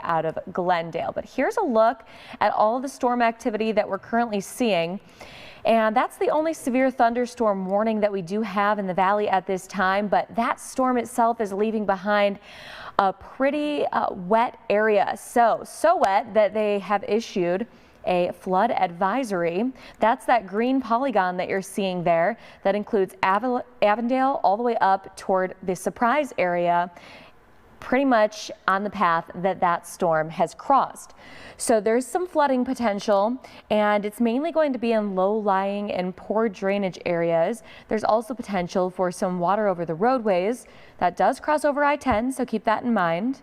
out of Glendale. But here's a look at all of the storm activity that we're currently seeing. And that's the only severe thunderstorm warning that we do have in the valley at this time. But that storm itself is leaving behind a pretty wet area. So wet that they have issued a flood advisory. That's that green polygon that you're seeing there. That includes Avondale all the way up toward the Surprise area, pretty much on the path that storm has crossed. So there's some flooding potential, and it's mainly going to be in low-lying and poor drainage areas. There's also potential for some water over the roadways. That does cross over I-10, so keep that in mind.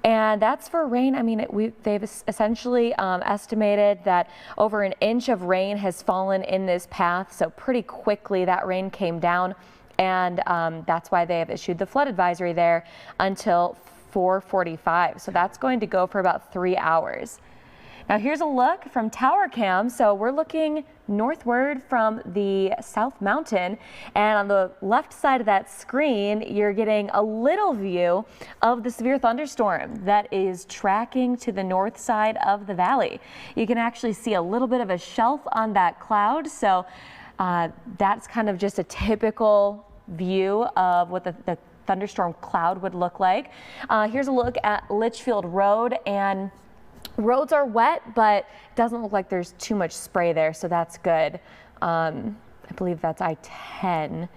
And that's for rain. I mean, they've essentially estimated that over an inch of rain has fallen in this path, so pretty quickly that rain came down. And that's why they have issued the flood advisory there until 4:45. So that's going to go for about 3 hours. Now here's a look from Tower Cam. So we're looking northward from the South Mountain, and on the left side of that screen, you're getting a little view of the severe thunderstorm that is tracking to the north side of the valley. You can actually see a little bit of a shelf on that cloud. So that's kind of just a typical view of what the thunderstorm cloud would look like. Here's a look at Litchfield Road, and roads are wet, but it doesn't look like there's too much spray there, so that's good. I believe that's I-10.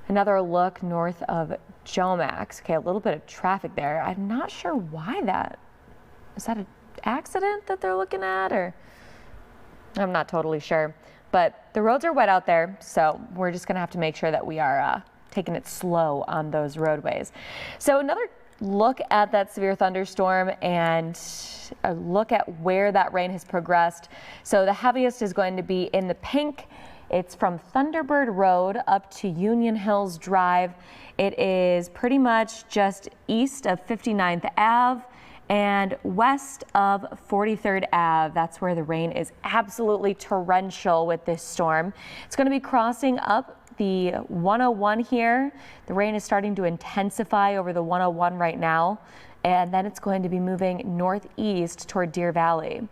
Another look north of Jomax. Okay, a little bit of traffic there. I'm not sure why that. Is that an accident that they're looking at, or? I'm not totally sure. But the roads are wet out there, so we're just going to have to make sure that we are taking it slow on those roadways. So another look at that severe thunderstorm and a look at where that rain has progressed. So the heaviest is going to be in the pink. It's from Thunderbird Road up to Union Hills Drive. It is pretty much just east of 59th Ave. And west of 43rd Ave, that's where the rain is absolutely torrential with this storm. It's going to be crossing up the 101 here. The rain is starting to intensify over the 101 right now, and then it's going to be moving northeast toward Deer Valley,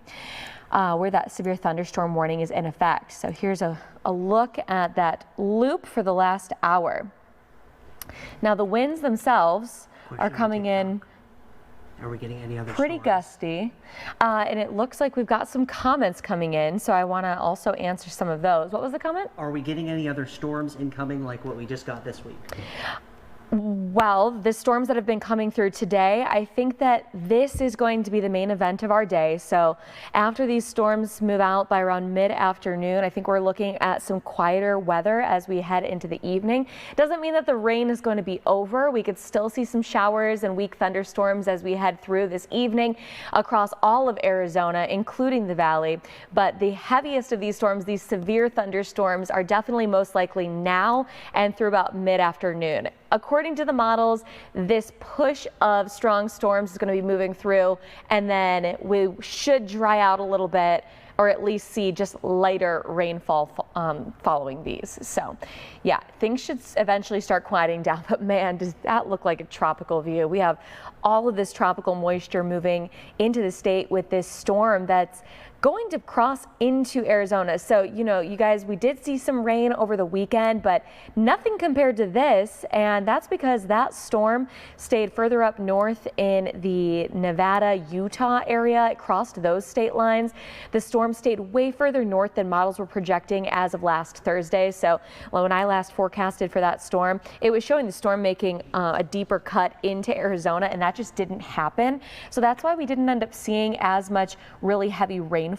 where that severe thunderstorm warning is in effect. So here's a look at that loop for the last hour. Now the winds themselves are coming in. Are we getting any other pretty storms? Gusty, and it looks like we've got some comments coming in, so I want to also answer some of those. What was the comment? Are we getting any other storms incoming like what we just got this week? Well, the storms that have been coming through today, I think that this is going to be the main event of our day. So after these storms move out by around mid-afternoon, I think we're looking at some quieter weather as we head into the evening. Doesn't mean that the rain is going to be over. We could still see some showers and weak thunderstorms as we head through this evening across all of Arizona, including the valley. But the heaviest of these storms, these severe thunderstorms, are definitely most likely now and through about mid-afternoon. According to the models, this push of strong storms is going to be moving through, and then we should dry out a little bit, or at least see just lighter rainfall following these. So yeah, things should eventually start quieting down, but man, does that look like a tropical view. We have all of this tropical moisture moving into the state with this storm that's going to cross into Arizona. So, you know, you guys, we did see some rain over the weekend, but nothing compared to this. And that's because that storm stayed further up north in the Nevada, Utah area. It crossed those state lines. The storm stayed way further north than models were projecting as of last Thursday. So when I last forecasted for that storm, it was showing the storm making a deeper cut into Arizona, and that just didn't happen. So that's why we didn't end up seeing as much really heavy rainfall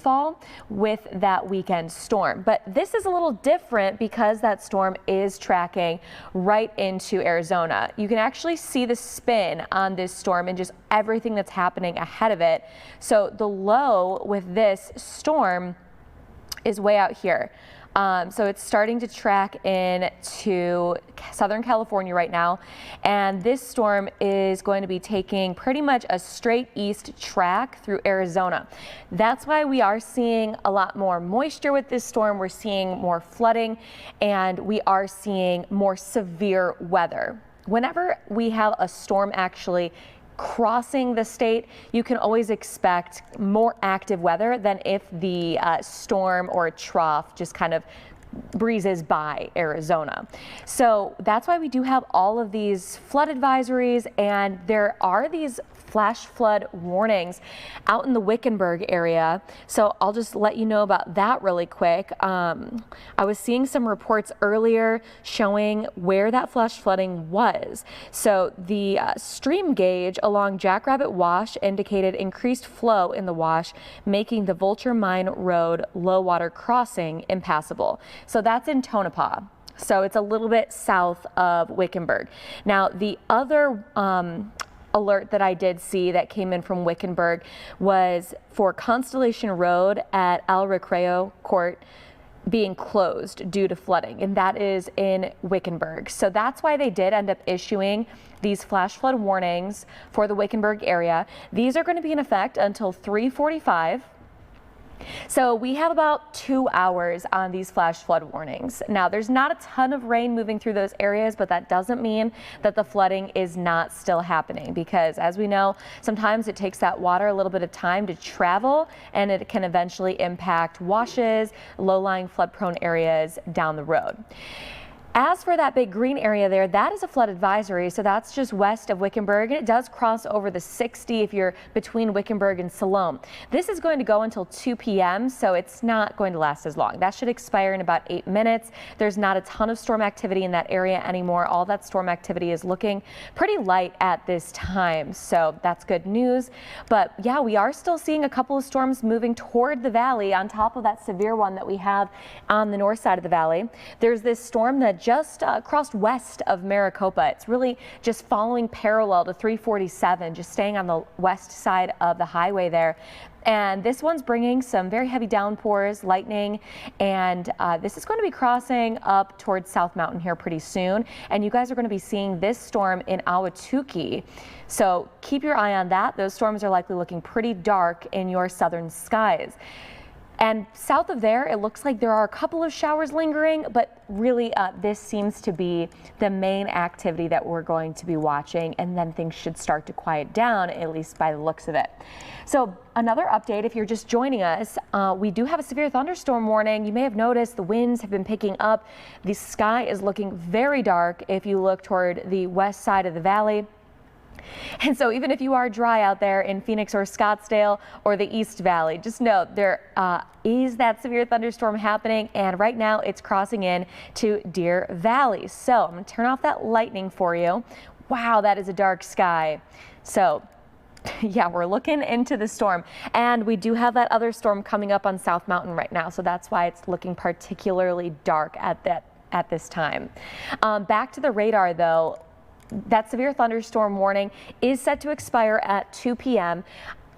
with that weekend storm. But this is a little different because that storm is tracking right into Arizona. You can actually see the spin on this storm and just everything that's happening ahead of it. So the low with this storm is way out here. So it's starting to track into Southern California right now, and this storm is going to be taking pretty much a straight east track through Arizona. That's why we are seeing a lot more moisture with this storm. We're seeing more flooding, and we are seeing more severe weather. Whenever we have a storm actually crossing the state, you can always expect more active weather than if the storm or a trough just kind of breezes by Arizona. So that's why we do have all of these flood advisories, and there are these flash flood warnings out in the Wickenburg area. So I'll just let you know about that really quick. I was seeing some reports earlier showing where that flash flooding was. So the stream gauge along Jackrabbit Wash indicated increased flow in the wash, making the Vulture Mine Road low water crossing impassable. So that's in Tonopah. So it's a little bit south of Wickenburg. Now the other alert that I did see that came in from Wickenburg was for Constellation Road at El Recreo Court being closed due to flooding, and that is in Wickenburg. So that's why they did end up issuing these flash flood warnings for the Wickenburg area. These are going to be in effect until 3:45. So we have about 2 hours on these flash flood warnings. Now there's not a ton of rain moving through those areas, but that doesn't mean that the flooding is not still happening, because as we know, sometimes it takes that water a little bit of time to travel, and it can eventually impact washes, low-lying flood-prone areas down the road. As for that big green area there, that is a flood advisory, so that's just west of Wickenburg, and it does cross over the 60 if you're between Wickenburg and Siloam. This is going to go until 2 p.m., so it's not going to last as long. That should expire in about 8 minutes. There's not a ton of storm activity in that area anymore. All that storm activity is looking pretty light at this time, so that's good news. But yeah, we are still seeing a couple of storms moving toward the valley on top of that severe one that we have on the north side of the valley. There's this storm that just crossed west of Maricopa. It's really just following parallel to 347, just staying on the west side of the highway there. And this one's bringing some very heavy downpours, lightning, and this is going to be crossing up towards South Mountain here pretty soon. And you guys are going to be seeing this storm in Ahwatukee. So keep your eye on that. Those storms are likely looking pretty dark in your southern skies. And south of there, it looks like there are a couple of showers lingering, but really this seems to be the main activity that we're going to be watching, and then things should start to quiet down, at least by the looks of it. So another update, if you're just joining us, we do have a severe thunderstorm warning. You may have noticed the winds have been picking up. The sky is looking very dark if you look toward the west side of the valley. And so even if you are dry out there in Phoenix or Scottsdale or the East Valley, just know there is that severe thunderstorm happening, and right now it's crossing in to Deer Valley. So I'm going to turn off that lightning for you. Wow, that is a dark sky. So yeah, we're looking into the storm, and we do have that other storm coming up on South Mountain right now. So that's why it's looking particularly dark at this time. Back to the radar though. That severe thunderstorm warning is set to expire at 2 p.m.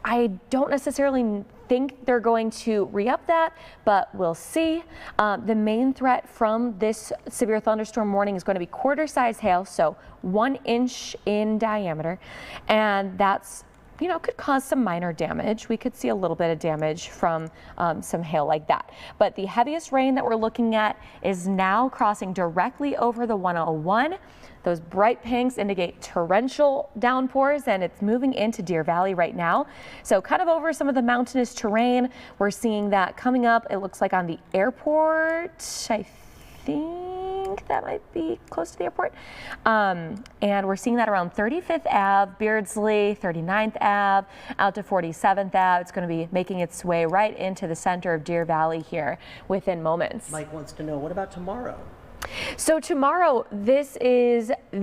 I don't necessarily think they're going to re-up that, but we'll see. The main threat from this severe thunderstorm warning is going to be quarter-size hail, so 1 inch in diameter, and that's could cause some minor damage. We could see a little bit of damage from some hail like that. But the heaviest rain that we're looking at is now crossing directly over the 101. Those bright pinks indicate torrential downpours, and it's moving into Deer Valley right now. So kind of over some of the mountainous terrain. We're seeing that coming up. It looks like on the airport, I think that might be close to the airport. And we're seeing that around 35th Ave, Beardsley, 39th Ave, out to 47th Ave. It's going to be making its way right into the center of Deer Valley here within moments. Mike wants to know, what about tomorrow? So tomorrow, the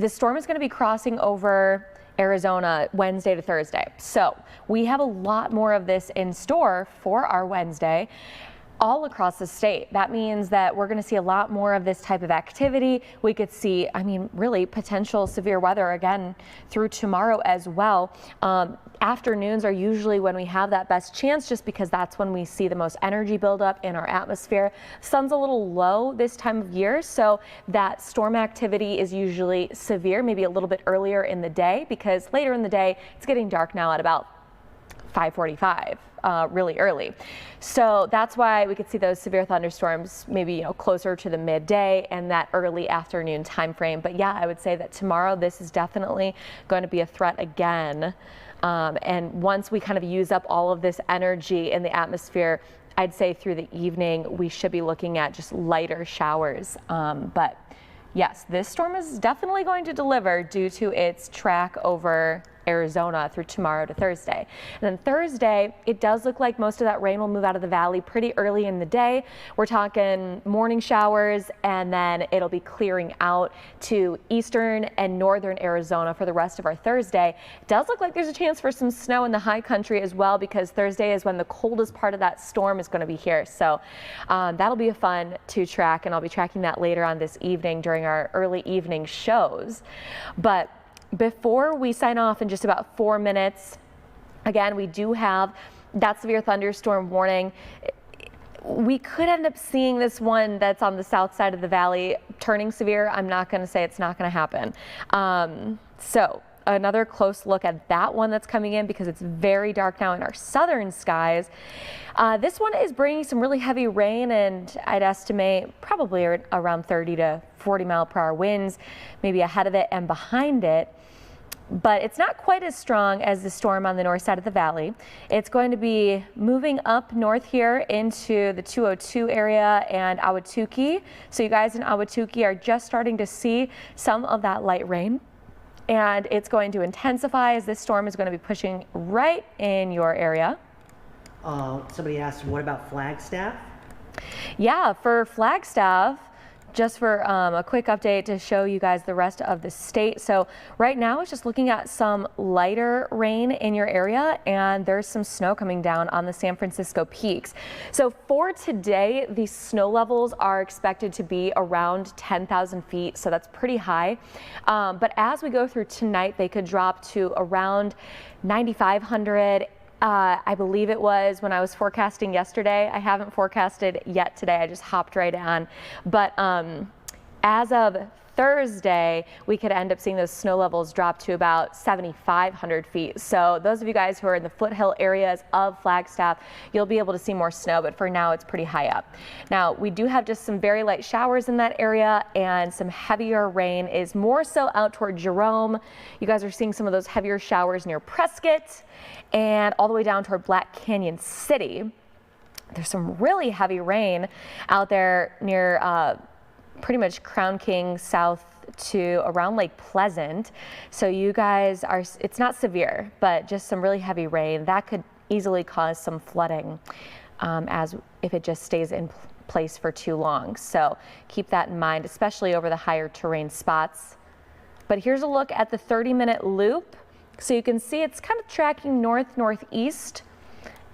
storm is going to be crossing over Arizona Wednesday to Thursday. So we have a lot more of this in store for our Wednesday all across the state. That means that we're going to see a lot more of this type of activity. We could see, really potential severe weather again through tomorrow as well. Afternoons are usually when we have that best chance, just because that's when we see the most energy buildup in our atmosphere. Sun's a little low this time of year, so that storm activity is usually severe, maybe a little bit earlier in the day, because later in the day it's getting dark now at about 5:45, really early. So that's why we could see those severe thunderstorms maybe closer to the midday and that early afternoon time frame. But yeah, I would say that tomorrow this is definitely going to be a threat again. And once we kind of use up all of this energy in the atmosphere, I'd say through the evening we should be looking at just lighter showers. But yes, this storm is definitely going to deliver due to its track over Arizona through tomorrow to Thursday. And then Thursday, it does look like most of that rain will move out of the valley pretty early in the day. We're talking morning showers, and then it'll be clearing out to eastern and northern Arizona for the rest of our Thursday. It does look like there's a chance for some snow in the high country as well, because Thursday is when the coldest part of that storm is going to be here. So that'll be fun to track, and I'll be tracking that later on this evening during our early evening shows. But before we sign off in just about 4 minutes, again, we do have that severe thunderstorm warning. We could end up seeing this one that's on the south side of the valley turning severe. I'm not going to say it's not going to happen. So another close look at that one that's coming in, because it's very dark now in our southern skies. This one is bringing some really heavy rain, and I'd estimate probably around 30 to 40 mile per hour winds, maybe ahead of it and behind it. But it's not quite as strong as the storm on the north side of the valley. It's going to be moving up north here into the 202 area and Ahwatukee. So you guys in Ahwatukee are just starting to see some of that light rain, and it's going to intensify as this storm is going to be pushing right in your area. Somebody asked, what about Flagstaff? Yeah, for Flagstaff, just for a quick update to show you guys the rest of the state. So right now it's just looking at some lighter rain in your area, and there's some snow coming down on the San Francisco peaks. So for today, the snow levels are expected to be around 10,000 feet. So that's pretty high. But as we go through tonight, they could drop to around 9,500. I believe it was when I was forecasting yesterday. I haven't forecasted yet today. I just hopped right on. But as of Thursday, we could end up seeing those snow levels drop to about 7,500 feet. So those of you guys who are in the foothill areas of Flagstaff, you'll be able to see more snow, but for now it's pretty high up. Now we do have just some very light showers in that area, and some heavier rain is more so out toward Jerome. You guys are seeing some of those heavier showers near Prescott and all the way down toward Black Canyon City. There's some really heavy rain out there near pretty much Crown King south to around Lake Pleasant. So you guys are, it's not severe, but just some really heavy rain that could easily cause some flooding as if it just stays in place for too long. So keep that in mind, especially over the higher terrain spots. But here's a look at the 30-minute loop. So you can see it's kind of tracking north-northeast.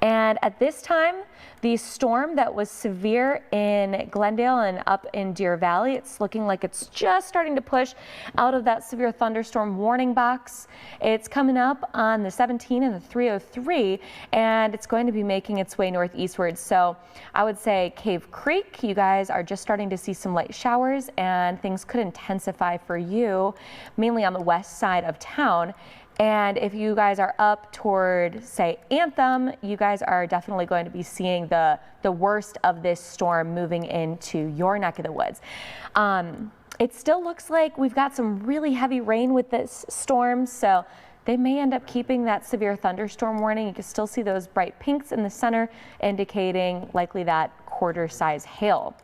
And at this time, the storm that was severe in Glendale and up in Deer Valley, it's looking like it's just starting to push out of that severe thunderstorm warning box. It's coming up on the 17 and the 303, and it's going to be making its way northeastward. So I would say Cave Creek, you guys are just starting to see some light showers, and things could intensify for you, mainly on the west side of town. And if you guys are up toward, say, Anthem, you guys are definitely going to be seeing the worst of this storm moving into your neck of the woods. It still looks like we've got some really heavy rain with this storm, so they may end up keeping that severe thunderstorm warning. You can still see those bright pinks in the center, indicating likely that quarter-size hail.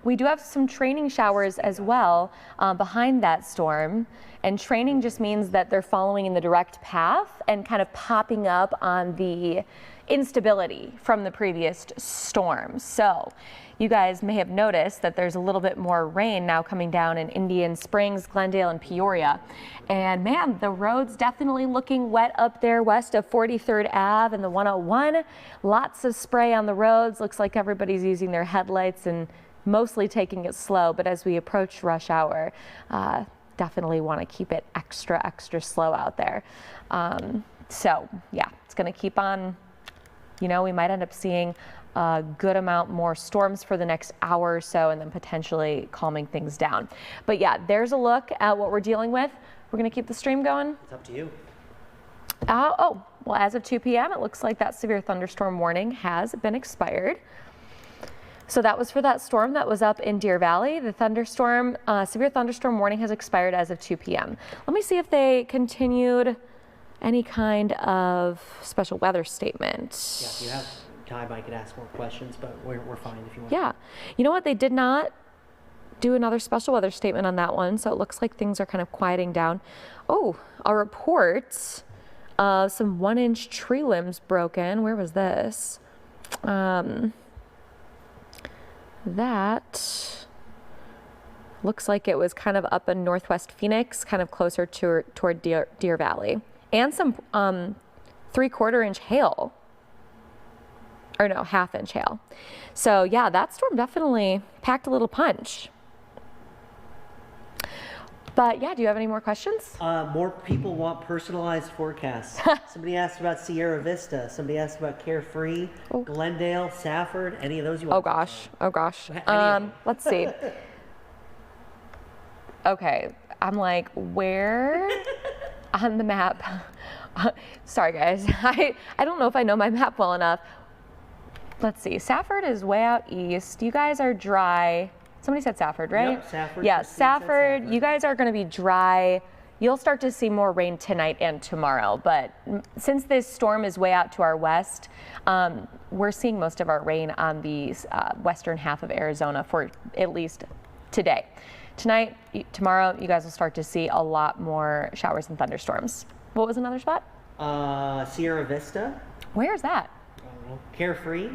We do have some training showers as well behind that storm. And training just means that they're following in the direct path and kind of popping up on the instability from the previous storm. So you guys may have noticed that there's a little bit more rain now coming down in Indian Springs, Glendale, and Peoria. And man, the road's definitely looking wet up there west of 43rd Ave and the 101. Lots of spray on the roads. Looks like everybody's using their headlights and mostly taking it slow. But as we approach rush hour, definitely want to keep it extra slow out there. So yeah, it's going to keep on, we might end up seeing a good amount more storms for the next hour or so, and then potentially calming things down. But yeah, there's a look at what we're dealing with. We're going to keep the stream going. It's up to you. Well, as of 2 p.m., it looks like that severe thunderstorm warning has been expired. So that was for that storm that was up in Deer Valley. The thunderstorm, severe thunderstorm warning has expired as of 2 p.m. Let me see if they continued any kind of special weather statement. Yeah, if you have time, I could ask more questions, but we're fine if you want. Yeah. You know what? They did not do another special weather statement on that one, so it looks like things are kind of quieting down. Oh, a report of some 1-inch tree limbs broken. Where was this? That looks like it was kind of up in northwest Phoenix, kind of closer toward Deer Valley. And some 3/4 inch hail. Or no, 1/2 inch hail. So yeah, that storm definitely packed a little punch. But yeah, do you have any more questions? More people want personalized forecasts. Somebody asked about Sierra Vista. Somebody asked about Carefree, Glendale, Safford. Any of those you want? Oh gosh. Let's see. Okay, I'm like, where on the map? Sorry guys, I don't know if I know my map well enough. Let's see. Safford is way out east. You guys are dry. Somebody said Safford, right? Yep, Safford. Yeah, Safford. You guys are going to be dry. You'll start to see more rain tonight and tomorrow, but since this storm is way out to our west, we're seeing most of our rain on the western half of Arizona for at least today. Tonight, tomorrow, you guys will start to see a lot more showers and thunderstorms. What was another spot? Sierra Vista. Where is that? I don't know. Carefree.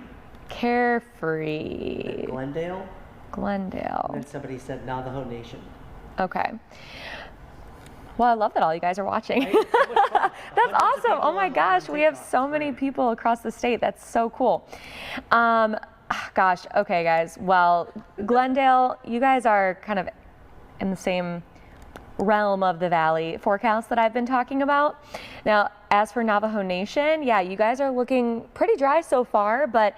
Carefree. Glendale. Glendale. And then somebody said Navajo Nation. Okay. Well, I love that all you guys are watching. Right? So much fun. That's Hundreds of awesome. Oh my people gosh, on we have TikTok. so many people across the state. That's so cool. Gosh, okay guys. Well, Glendale, you guys are kind of in the same realm of the valley forecast that I've been talking about. Now, as for Navajo Nation, yeah, you guys are looking pretty dry so far, but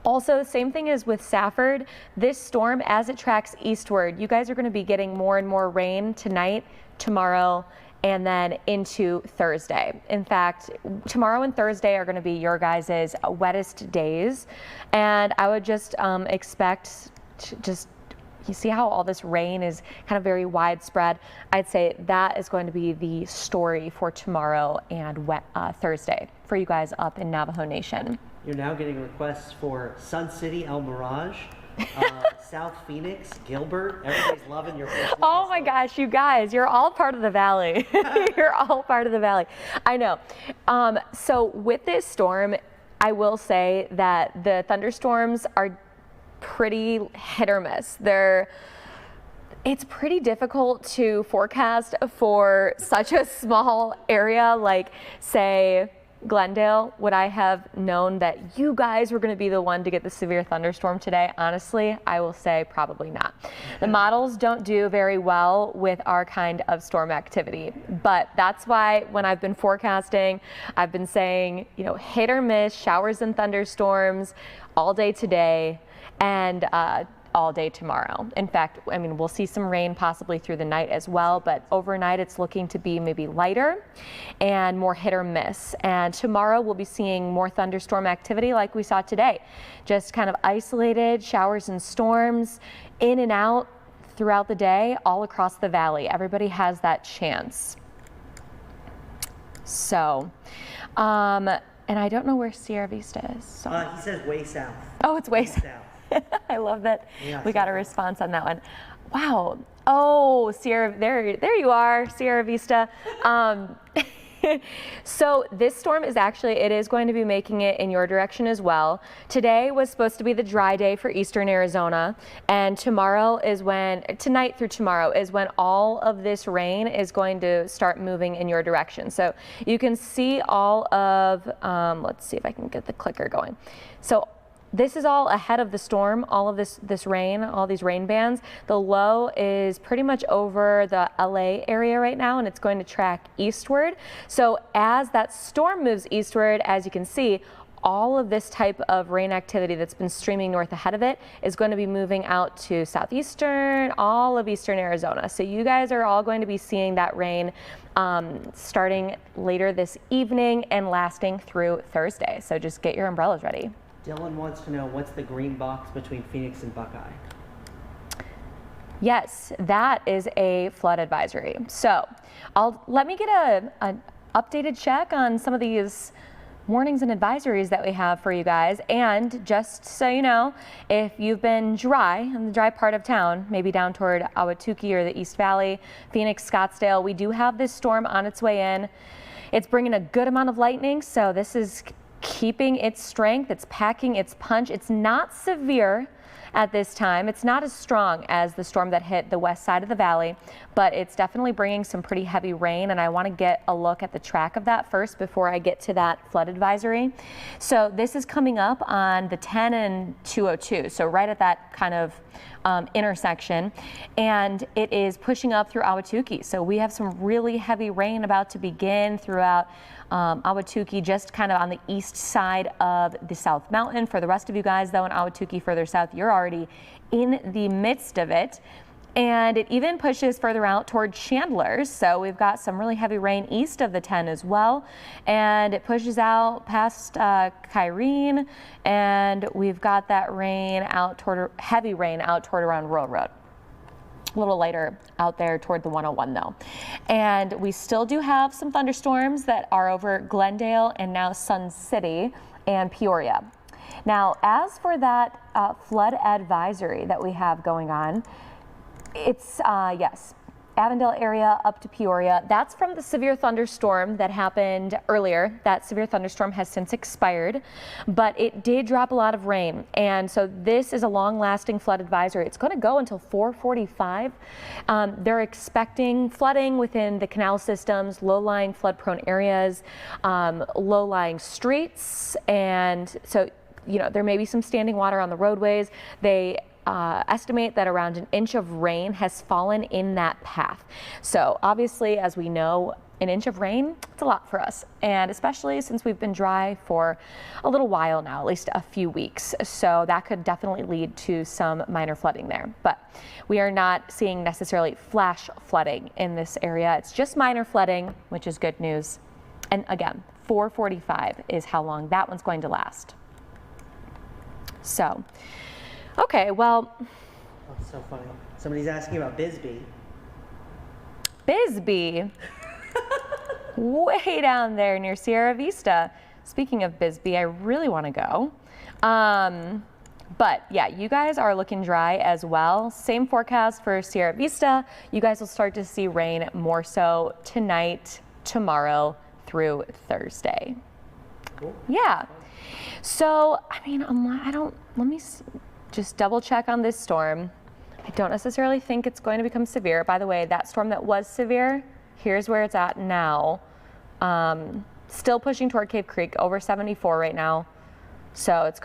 also, same thing as with Safford. This storm, as it tracks eastward, you guys are going to be getting more and more rain tonight, tomorrow, and then into Thursday. In fact, tomorrow and Thursday are going to be your guys' wettest days. And I would just expect to you see how all this rain is kind of very widespread. I'd say that is going to be the story for tomorrow and Thursday for you guys up in Navajo Nation. You're now getting requests for Sun City, El Mirage, South Phoenix, Gilbert. Everybody's loving your personal. Oh my gosh, you guys, you're all part of the valley. You're all part of the valley. I know. So with this storm, I will say that the thunderstorms are pretty hit or miss. It's pretty difficult to forecast for such a small area like, say, Glendale. Would I have known that you guys were going to be the one to get the severe thunderstorm today? Honestly, I will say probably not. The models don't do very well with our kind of storm activity, but that's why when I've been forecasting, I've been saying, you know, hit or miss, showers and thunderstorms all day today and all day tomorrow. In fact, I mean, we'll see some rain possibly through the night as well, but overnight it's looking to be maybe lighter and more hit or miss. And tomorrow we'll be seeing more thunderstorm activity like we saw today. Just kind of isolated showers and storms in and out throughout the day all across the valley. Everybody has that chance. So, and I don't know where Sierra Vista is. So. He says way south. Oh, it's way south. I love that Yeah, we got a response on that one. Wow. Oh, Sierra, there you are, Sierra Vista. So this storm is it is going to be making it in your direction as well. Today was supposed to be the dry day for eastern Arizona, and tonight through tomorrow is when all of this rain is going to start moving in your direction. So you can see all of, let's see if I can get the clicker going. So this is all ahead of the storm, all of this rain, all these rain bands. The low is pretty much over the LA area right now, and it's going to track eastward. So as that storm moves eastward, as you can see, all of this type of rain activity that's been streaming north ahead of it is going to be moving out to southeastern, all of eastern Arizona. So you guys are all going to be seeing that rain starting later this evening and lasting through Thursday. So just get your umbrellas ready. Dylan wants to know, what's the green box between Phoenix and Buckeye? Yes, that is a flood advisory. So let me get an updated check on some of these warnings and advisories that we have for you guys. And just so you know, if you've been dry in the dry part of town, maybe down toward Ahwatukee or the East Valley, Phoenix, Scottsdale, we do have this storm on its way in. It's bringing a good amount of lightning, so this is keeping its strength. It's packing its punch. It's not severe at this time. It's not as strong as the storm that hit the west side of the valley, but it's definitely bringing some pretty heavy rain, and I want to get a look at the track of that first before I get to that flood advisory. So this is coming up on the 10 and 202, so right at that kind of intersection, and it is pushing up through Ahwatukee. So we have some really heavy rain about to begin throughout Ahwatukee, just kind of on the east side of the South Mountain. For the rest of you guys, though, in Ahwatukee further south, you're already in the midst of it. And it even pushes further out toward Chandler's. So we've got some really heavy rain east of the 10 as well. And it pushes out past Kyrene. And we've got that rain out toward, heavy rain out toward around Royal Road. A little lighter out there toward the 101 though. And we still do have some thunderstorms that are over Glendale and now Sun City and Peoria. Now, as for that flood advisory that we have going on, it's, yes, Avondale area up to Peoria. That's from the severe thunderstorm that happened earlier. That severe thunderstorm has since expired, but it did drop a lot of rain. And so this is a long-lasting flood advisory. It's going to go until 4:45. They're expecting flooding within the canal systems, low-lying flood-prone areas, low-lying streets. And so, you know, there may be some standing water on the roadways. They estimate that around an inch of rain has fallen in that path. So obviously, as we know, an inch of rain, it's a lot for us. And especially since we've been dry for a little while now, at least a few weeks. So that could definitely lead to some minor flooding there. But we are not seeing necessarily flash flooding in this area. It's just minor flooding, which is good news. And again, 4:45 is how long that one's going to last. So, okay, well. Oh, so funny. Somebody's asking about Bisbee. Bisbee? Way down there near Sierra Vista. Speaking of Bisbee, I really want to go. But yeah, you guys are looking dry as well. Same forecast for Sierra Vista. You guys will start to see rain more so tonight, tomorrow through Thursday. Cool. Yeah. So, I mean, let me just double check on this storm. I don't necessarily think it's going to become severe. By the way, that storm that was severe, here's where it's at now. Still pushing toward Cave Creek, over 74 right now. So it's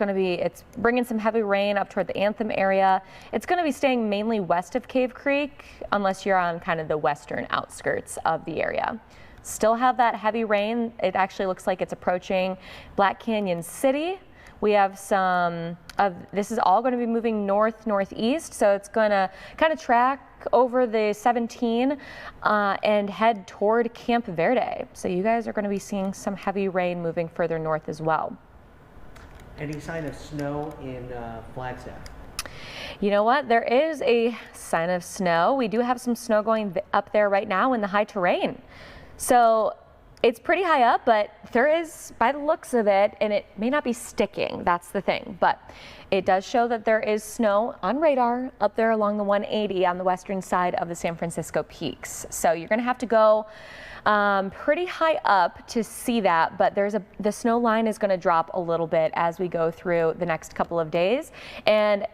bringing some heavy rain up toward the Anthem area. It's going to be staying mainly west of Cave Creek, unless you're on kind of the western outskirts of the area. Still have that heavy rain. It actually looks like it's approaching Black Canyon City. We have some of this is all going to be moving northeast, so it's going to kind of track over the 17 and head toward Camp Verde. So you guys are going to be seeing some heavy rain moving further north as well. Any sign of snow in Flagstaff? You know what? There is a sign of snow. We do have some snow going up there right now in the high terrain. So it's pretty high up, but there is, by the looks of it, and it may not be sticking, that's the thing, but it does show that there is snow on radar up there along the 180 on the western side of the San Francisco Peaks. So you're going to have to go pretty high up to see that, but the snow line is going to drop a little bit as we go through the next couple of days. And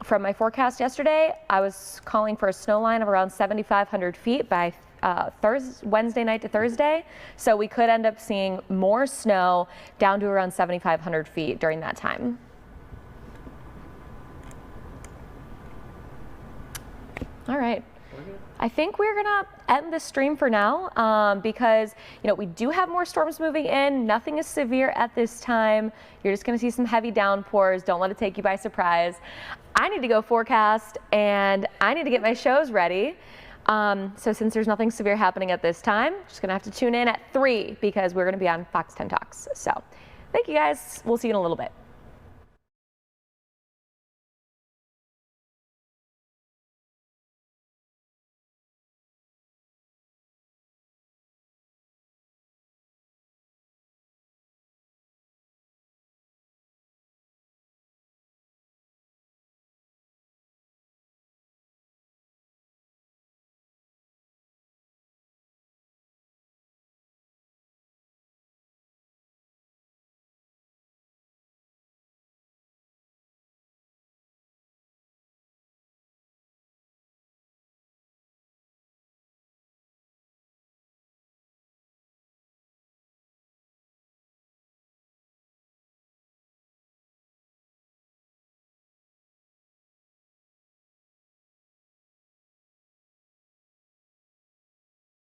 from my forecast yesterday, I was calling for a snow line of around 7,500 feet by Wednesday night to Thursday. So we could end up seeing more snow down to around 7,500 feet during that time. All right. I think we're gonna end the stream for now because, we do have more storms moving in. Nothing is severe at this time. You're just going to see some heavy downpours. Don't let it take you by surprise. I need to go forecast and I need to get my shows ready. So since there's nothing severe happening at this time, just gonna have to tune in at 3 because we're gonna be on Fox 10 Talks. So thank you guys. We'll see you in a little bit.